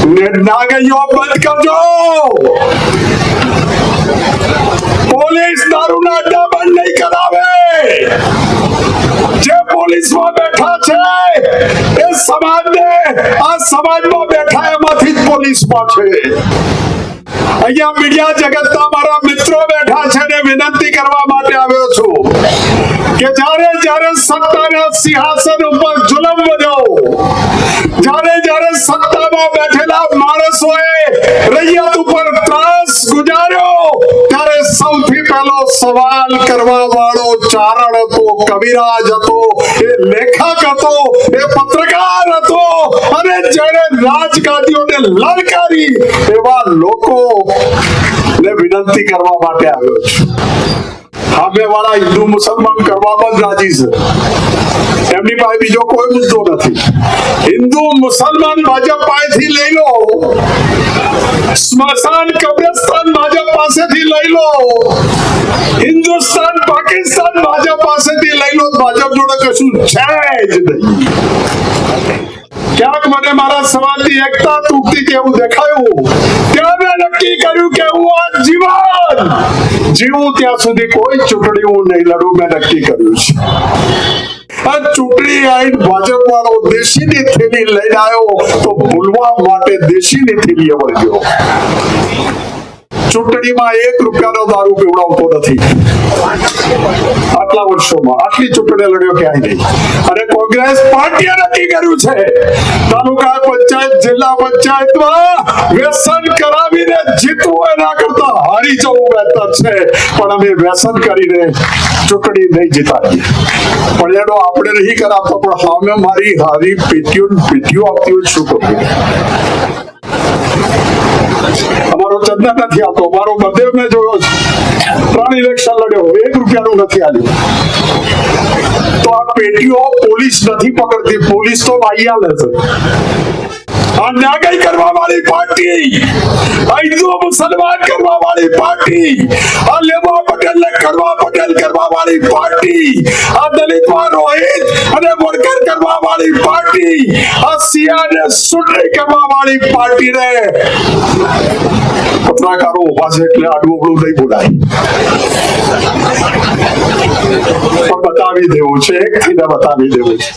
નાગૈયો બંધ કરજો. પોલીસ દારૂના અડ્ડા બંધ નહીં કરાવે. જે પોલીસમાં બેઠા છે એ સમાજને, આ સમાજમાં બેઠા એમાંથી જ પોલીસમાં છે. અહીંયા મીડિયા જગતના મારા મિત્રો બેઠા છે ને વિનંતી કરવા માટે આવ્યો છું કે જ્યારે જ્યારે સત્તાના સિંહાસન ઉપર જુલમ વધ્યો, જ્યારે સત્તામાં બેઠેલા માણસોએ રૈયત ઉપર ત્રાસ ગુજાર્યો, ત્યારે સૌથી પહેલો સવાલ કરવા વાળો ચારણ હતો, કવિરાજ હતો, એ લેખક હતો, એ પત્રકાર હતો, અને જેણે રાજગાદીઓને લલકારી એવા લોકો ને વિનંતી કરવા માટે આવ્યો છું. સામે વાળા હિન્દુ મુસલમાન કરવામાં જ રાજી છે. એમની પાસે બીજો કોઈ મુદ્દો નથી. હિન્દુ મુસલમાન ભાજપ પાસેથી લઈ લો, સ્મશાન કબ્રસ્તાન ભાજપ પાસેથી લઈ લો, હિન્દુસ્તાન પાકિસ્તાન ભાજપ પાસેથી લઈ લો, ભાજપ જોડે કશું છે જ નહીં. ક્યાંક મને મારા સમાજની એકતા તૂટતી કેવું દેખાયું, ત્યાં મેં નક્કી કર્યું કે હું આ જીવન જીવું ત્યાં સુધી કોઈ ચૂંટણી હું નહીં લડું. મેં નક્કી કર્યું છે. આ ચૂંટણી આવીને ભાજપ વાળો દેશીની થેલી લઈને આવ્યો તો ભૂલવા માટે દેશીની થેલી વળગ્યો. ચૂંટણીમાં 1 રૂપિયાનો દારૂ પીવડાવતો નથી. આટલા વર્ષોમાં આટલી ચૂંટણી લડ્યો ક્યાંય નહીં. અને કોંગ્રેસ પાર્ટીએ નક્કી કર્યું છે તાલુકા પંચાયત, જિલ્લા પંચાયતમાં વ્યસન કરાવીને જીતવું એના કરતા હારી જવું બહેતર છે. પણ અમે વ્યસન કરીને ચૂંટણી નહીં જીતાડીએ. પણ એનો આપણે નહીં કરાવતા, પણ સામે મારી હારી પેટીઓ આવતી હોય શું કરીએ? અમારો ચંદા નથી આવતો, મારો બળદેવ મેં જોયો છે 3 ઇલેક્શન લડ્યો, 1 રૂપિયાનું નથી આલ્યું. તો આ પેટીઓ પોલીસ નથી પકડતી, પોલીસ તો વાહિયા લે છે. આ નાગાઈ કરવા વાળી પાર્ટી, આ હિન્દુ મુસલમાન કરવા વાળી પાર્ટી, આ લેવા પટેલ ને કરવા પટેલ કરવા વાળી પાર્ટી, આ દલિતમાં રોહિત અને વડકર કરવા વાળી પાર્ટી, આ સિયા ને સુડરી કરવા વાળી પાર્ટી ને પત્રકારો ઉભા છે એટલે આડું નહીં બોલાય. પણ બતાવી દેવું છે, એક થઈને બતાવી દેવું છે.